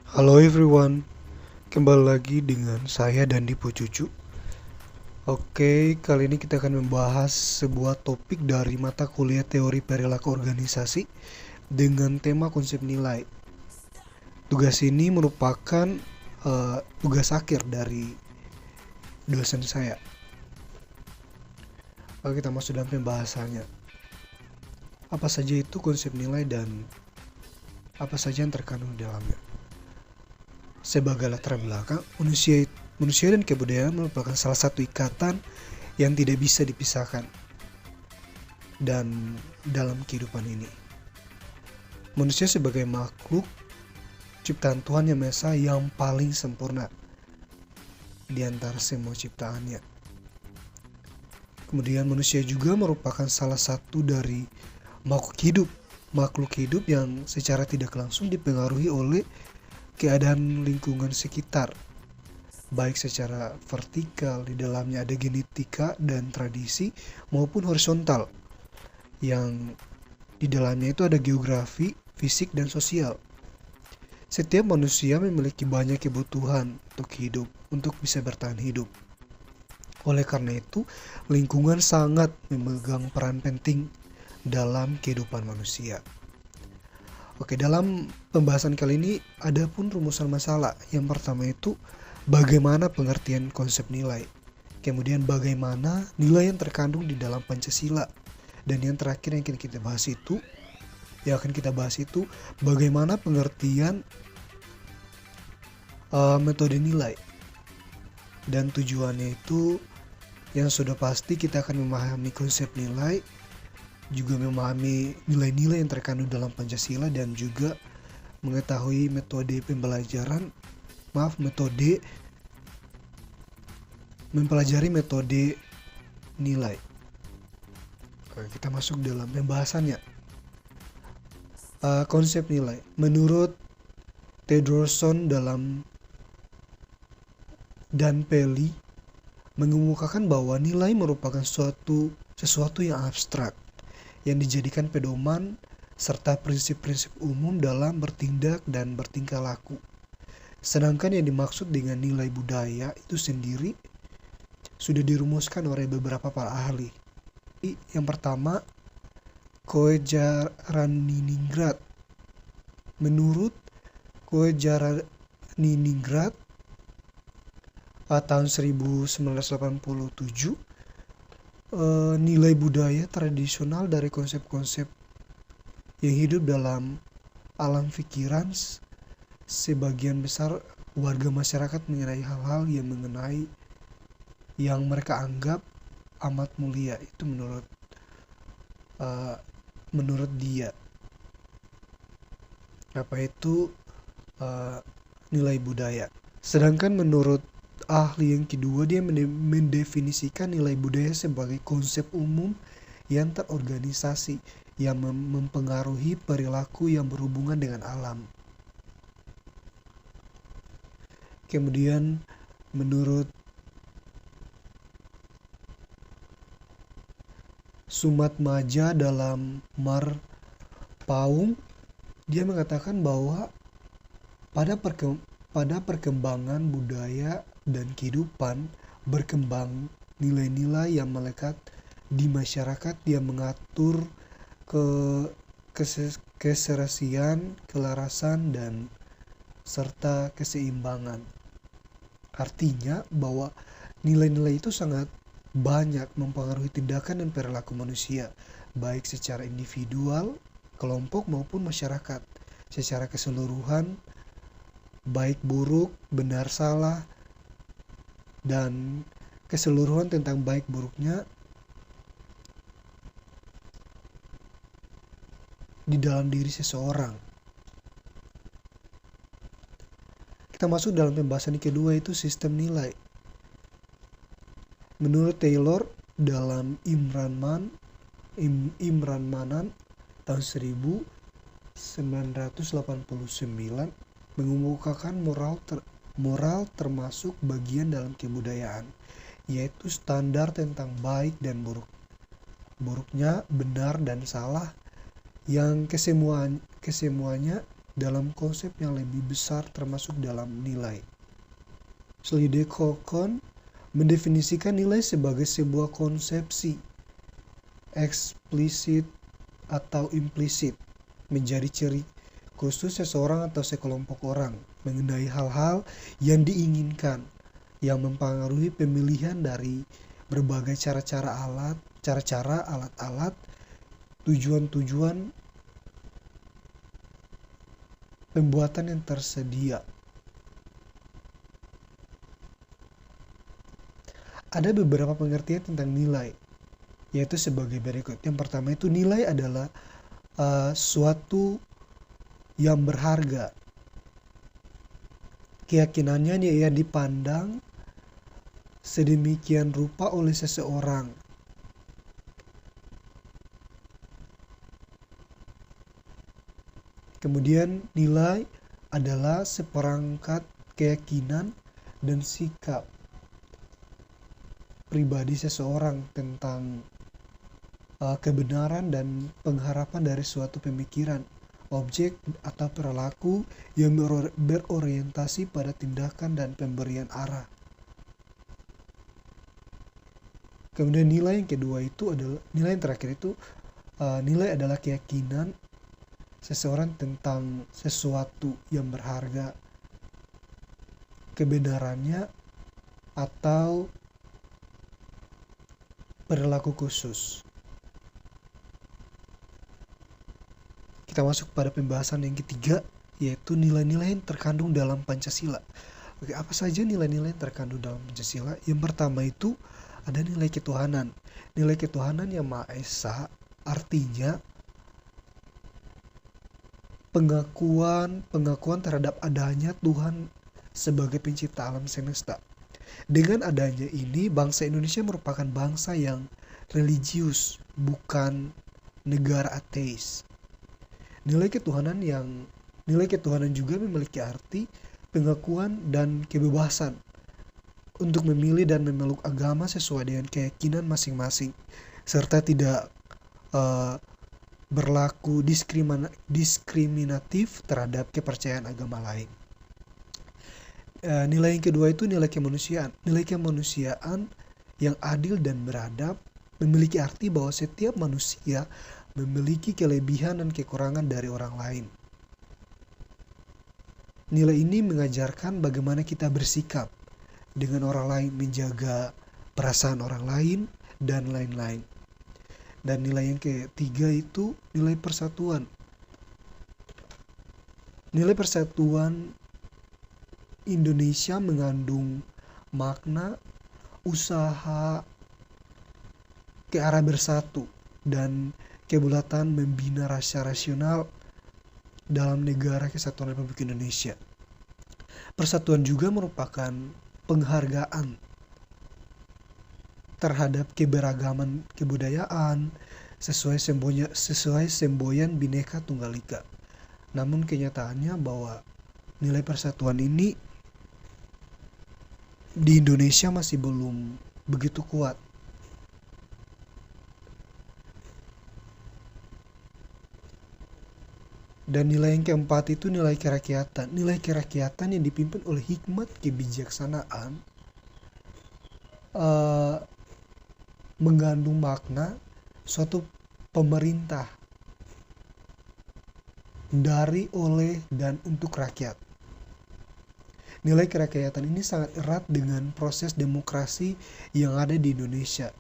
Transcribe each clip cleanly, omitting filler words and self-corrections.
Halo everyone, kembali lagi dengan saya Dandi Pucucu. Oke, kali ini kita akan membahas sebuah topik dari mata kuliah teori perilaku organisasi dengan tema konsep nilai. Tugas ini merupakan tugas akhir dari dosen saya. Oke, kita masuk dalam pembahasannya. Apa saja itu konsep nilai dan apa saja yang terkandung di dalamnya? Sebagai latar belakang, manusia dan kebudayaan merupakan salah satu ikatan yang tidak bisa dipisahkan dan dalam kehidupan ini. Manusia sebagai makhluk ciptaan Tuhan Yang Maha Esa yang paling sempurna di antara semua ciptaannya. Kemudian manusia juga merupakan salah satu dari makhluk hidup yang secara tidak langsung dipengaruhi oleh keadaan lingkungan sekitar, baik secara vertikal, di dalamnya ada genetika dan tradisi, maupun horizontal, yang di dalamnya itu ada geografi, fisik, dan sosial. Setiap manusia memiliki banyak kebutuhan untuk hidup, untuk bisa bertahan hidup. Oleh karena itu, lingkungan sangat memegang peran penting dalam kehidupan manusia. Oke, dalam pembahasan kali ini ada pun rumusan masalah. Yang pertama itu bagaimana pengertian konsep nilai. Kemudian bagaimana nilai yang terkandung di dalam Pancasila. Dan yang terakhir yang akan kita bahas itu bagaimana pengertian metode nilai. Dan tujuannya itu yang sudah pasti kita akan memahami konsep nilai, juga memahami nilai-nilai yang terkandung dalam Pancasila, dan juga mengetahui metode mempelajari metode nilai. Oke, kita masuk dalam pembahasannya. Konsep nilai menurut Tedroson dan Peli mengemukakan bahwa nilai merupakan sesuatu yang abstrak yang dijadikan pedoman serta prinsip-prinsip umum dalam bertindak dan bertingkah laku. Sedangkan yang dimaksud dengan nilai budaya itu sendiri sudah dirumuskan oleh beberapa para ahli. Yang pertama, Koejaraningrat. Menurut Koejaraningrat tahun 1987, nilai budaya tradisional dari konsep-konsep yang hidup dalam alam pikiran sebagian besar warga masyarakat mengenai hal-hal yang mereka anggap amat mulia. Itu menurut dia. Apa itu nilai budaya? Sedangkan menurut ahli yang kedua, dia mendefinisikan nilai budaya sebagai konsep umum yang terorganisasi yang mempengaruhi perilaku yang berhubungan dengan alam. Kemudian menurut Sumatmaja dalam Marpaung, dia mengatakan bahwa pada perkembangan budaya dan kehidupan berkembang nilai-nilai yang melekat di masyarakat yang mengatur keserasian, kelarasan, dan serta keseimbangan. Artinya bahwa nilai-nilai itu sangat banyak mempengaruhi tindakan dan perilaku manusia, baik secara individual, kelompok, maupun masyarakat secara keseluruhan, baik buruk, benar salah, dan keseluruhan tentang baik buruknya di dalam diri seseorang. Kita masuk dalam pembahasan kedua, itu sistem nilai. Menurut Taylor dalam Imran Manan tahun 1989 mengemukakan moral termasuk bagian dalam kebudayaan, yaitu standar tentang baik dan buruknya, benar dan salah, yang kesemuanya dalam konsep yang lebih besar termasuk dalam nilai. Slidekokon mendefinisikan nilai sebagai sebuah konsepsi eksplisit atau implisit menjadi ciri khusus seseorang atau sekelompok orang mengenai hal-hal yang diinginkan yang mempengaruhi pemilihan dari berbagai cara-cara alat-alat, tujuan-tujuan pembuatan yang tersedia. Ada beberapa pengertian tentang nilai, yaitu sebagai berikut. Yang pertama itu nilai adalah suatu yang berharga. Keyakinannya yang dipandang sedemikian rupa oleh seseorang. Kemudian nilai adalah seperangkat keyakinan dan sikap pribadi seseorang tentang kebenaran dan pengharapan dari suatu pemikiran, objek atau perilaku yang berorientasi pada tindakan dan pemberian arah. Kemudian nilai yang kedua itu adalah, nilai yang terakhir itu nilai adalah keyakinan seseorang tentang sesuatu yang berharga, kebenarannya, atau perilaku khusus. Kita masuk pada pembahasan yang ketiga, yaitu nilai-nilai yang terkandung dalam Pancasila. Oke, apa saja nilai-nilai yang terkandung dalam Pancasila? Yang pertama itu ada nilai ketuhanan. Nilai ketuhanan yang Maha Esa artinya pengakuan terhadap adanya Tuhan sebagai pencipta alam semesta. Dengan adanya ini, bangsa Indonesia merupakan bangsa yang religius, bukan negara ateis. Nilai ketuhanan juga memiliki arti pengakuan dan kebebasan untuk memilih dan memeluk agama sesuai dengan keyakinan masing-masing, serta tidak berlaku diskriminatif terhadap kepercayaan agama lain. Nilai yang kedua itu nilai kemanusiaan. Nilai kemanusiaan yang adil dan beradab memiliki arti bahwa setiap manusia memiliki kelebihan dan kekurangan dari orang lain. Nilai ini mengajarkan bagaimana kita bersikap dengan orang lain, menjaga perasaan orang lain, dan lain-lain. Dan nilai yang ketiga itu nilai persatuan. Nilai persatuan Indonesia mengandung makna usaha ke arah bersatu dan kebulatan membina rasa rasional dalam negara kesatuan Republik Indonesia. Persatuan juga merupakan penghargaan terhadap keberagaman kebudayaan sesuai semboyan Bhinneka Tunggal Ika. Namun kenyataannya bahwa nilai persatuan ini di Indonesia masih belum begitu kuat. Dan nilai yang keempat itu nilai kerakyatan. Nilai kerakyatan yang dipimpin oleh hikmat kebijaksanaan mengandung makna suatu pemerintah dari, oleh, dan untuk rakyat. Nilai kerakyatan ini sangat erat dengan proses demokrasi yang ada di Indonesia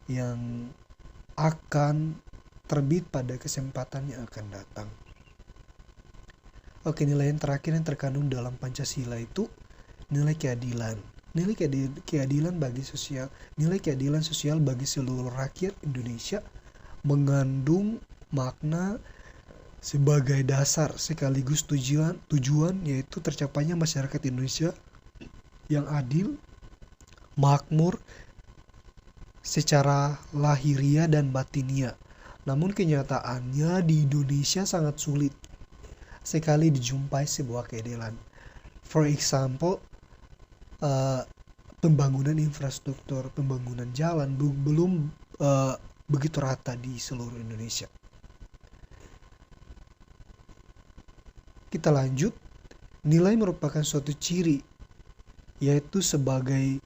yang akan terbit pada kesempatan yang akan datang. Oke, nilai yang terakhir yang terkandung dalam Pancasila itu nilai keadilan. Nilai keadilan sosial bagi seluruh rakyat Indonesia mengandung makna sebagai dasar sekaligus tujuan yaitu tercapainya masyarakat Indonesia yang adil, makmur secara lahiriah dan batinia. Namun kenyataannya di Indonesia sangat sulit sekali dijumpai sebuah keadilan. For example, pembangunan infrastruktur, pembangunan jalan belum begitu rata di seluruh Indonesia. kita lanjut, nilai merupakan suatu ciri, yaitu sebagai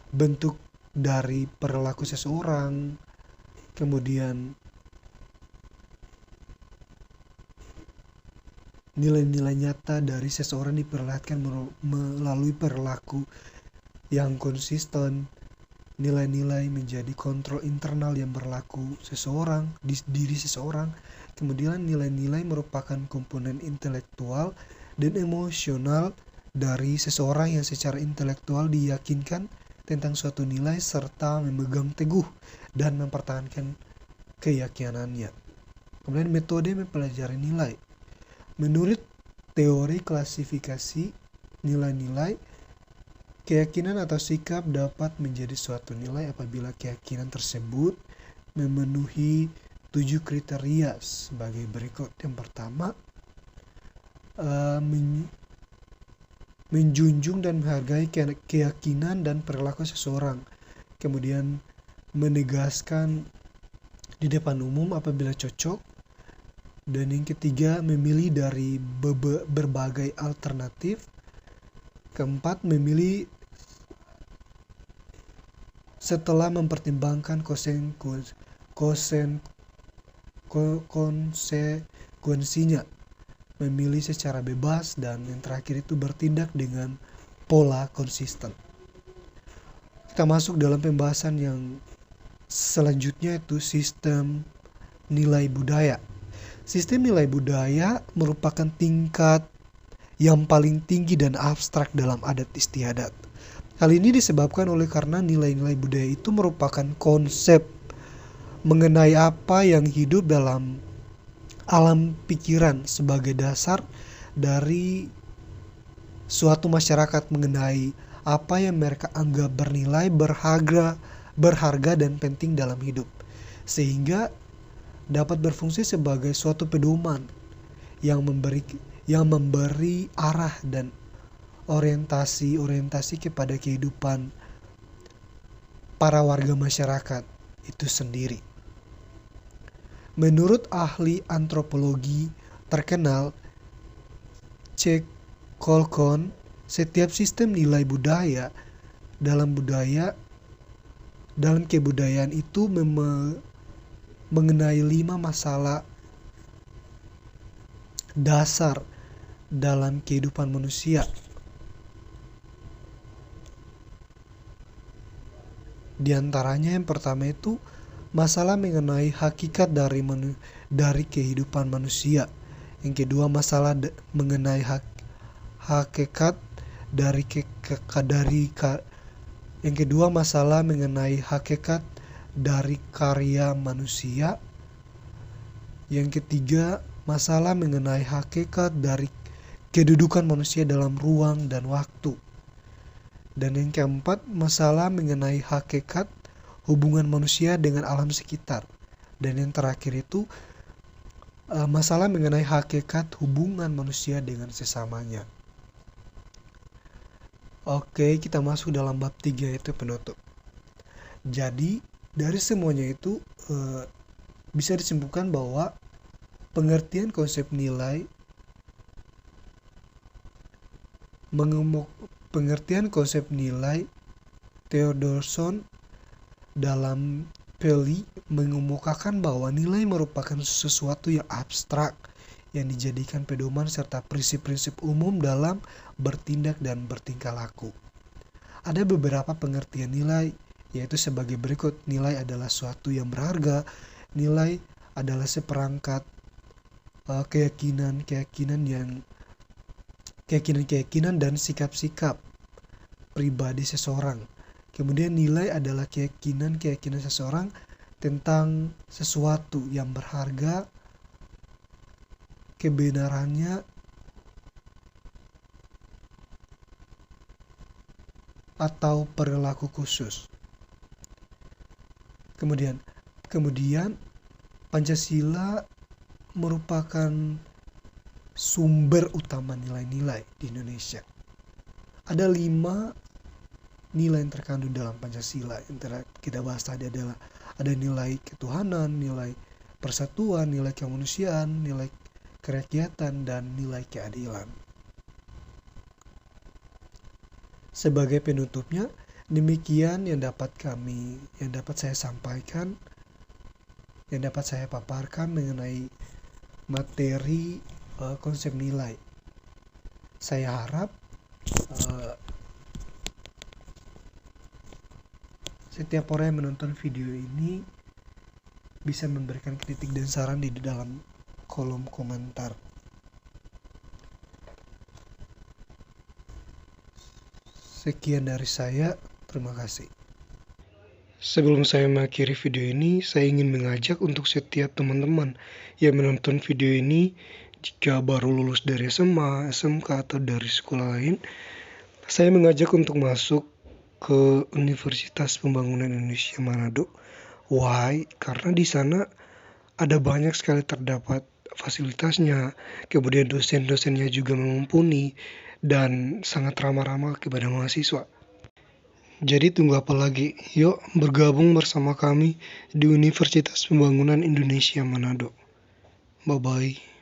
bentuk dari perilaku seseorang, kemudian nilai-nilai nyata dari seseorang diperlihatkan melalui perilaku yang konsisten. Nilai-nilai menjadi kontrol internal yang berlaku seseorang, di diri seseorang. Kemudian nilai-nilai merupakan komponen intelektual dan emosional dari seseorang yang secara intelektual diyakinkan tentang suatu nilai serta memegang teguh dan mempertahankan keyakinannya. Kemudian metode mempelajari nilai. Menurut teori klasifikasi nilai-nilai, keyakinan atau sikap dapat menjadi suatu nilai apabila keyakinan tersebut memenuhi 7 kriteria sebagai berikut. Yang pertama, menjunjung dan menghargai keyakinan dan perilaku seseorang. Kemudian menegaskan di depan umum apabila cocok. Dan yang ketiga, memilih dari berbagai alternatif. Keempat, memilih setelah mempertimbangkan konsekuensinya, memilih secara bebas, dan yang terakhir itu bertindak dengan pola konsisten. Kita masuk dalam pembahasan yang selanjutnya, itu sistem nilai budaya. Sistem nilai budaya merupakan tingkat yang paling tinggi dan abstrak dalam adat istiadat. Hal ini disebabkan oleh karena nilai-nilai budaya itu merupakan konsep mengenai apa yang hidup dalam alam pikiran sebagai dasar dari suatu masyarakat mengenai apa yang mereka anggap bernilai, berharga dan penting dalam hidup, sehingga dapat berfungsi sebagai suatu pedoman yang memberi arah dan orientasi kepada kehidupan para warga masyarakat itu sendiri. Menurut ahli antropologi terkenal C. Colquhoun, setiap sistem nilai budaya dalam kebudayaan itu mengenai 5 masalah dasar dalam kehidupan manusia. Di antaranya yang pertama itu masalah mengenai hakikat dari kehidupan manusia. Yang kedua, masalah mengenai hakikat yang kedua, masalah mengenai hakikat dari karya manusia. Yang ketiga, masalah mengenai hakikat dari kedudukan manusia dalam ruang dan waktu. Dan yang keempat, masalah mengenai hakikat hubungan manusia dengan alam sekitar. Dan yang terakhir itu masalah mengenai hakikat hubungan manusia dengan sesamanya. Oke, kita masuk dalam bab 3, yaitu penutup. Jadi dari semuanya itu bisa disimpulkan bahwa pengertian konsep nilai Theodorson dalam Peli mengemukakan bahwa nilai merupakan sesuatu yang abstrak yang dijadikan pedoman serta prinsip-prinsip umum dalam bertindak dan bertingkah laku. Ada beberapa pengertian nilai, yaitu sebagai berikut. Nilai adalah suatu yang berharga. Nilai adalah seperangkat keyakinan dan sikap-sikap pribadi seseorang. Kemudian nilai adalah keyakinan seseorang tentang sesuatu yang berharga, kebenarannya, atau perilaku khusus. Kemudian Pancasila merupakan sumber utama nilai-nilai di Indonesia. Ada 5 nilai yang terkandung dalam Pancasila. Yang kita bahas tadi adalah ada nilai ketuhanan, nilai persatuan, nilai kemanusiaan, nilai kerakyatan, dan nilai keadilan. Sebagai penutupnya, demikian yang dapat saya sampaikan, yang dapat saya paparkan mengenai materi konsep nilai. Saya harap setiap orang yang menonton video ini bisa memberikan kritik dan saran di dalam kolom komentar. Sekian dari saya, terima kasih. Sebelum saya mengakhiri video ini, saya ingin mengajak untuk setiap teman-teman yang menonton video ini, jika baru lulus dari SMA, SMK, atau dari sekolah lain, saya mengajak untuk masuk ke Universitas Pembangunan Indonesia Manado. Why? Karena di sana ada banyak sekali terdapat fasilitasnya, kemudian dosen-dosennya juga mumpuni dan sangat ramah-ramah kepada mahasiswa. Jadi tunggu apa lagi? Yuk bergabung bersama kami di Universitas Pembangunan Indonesia Manado. Bye-bye.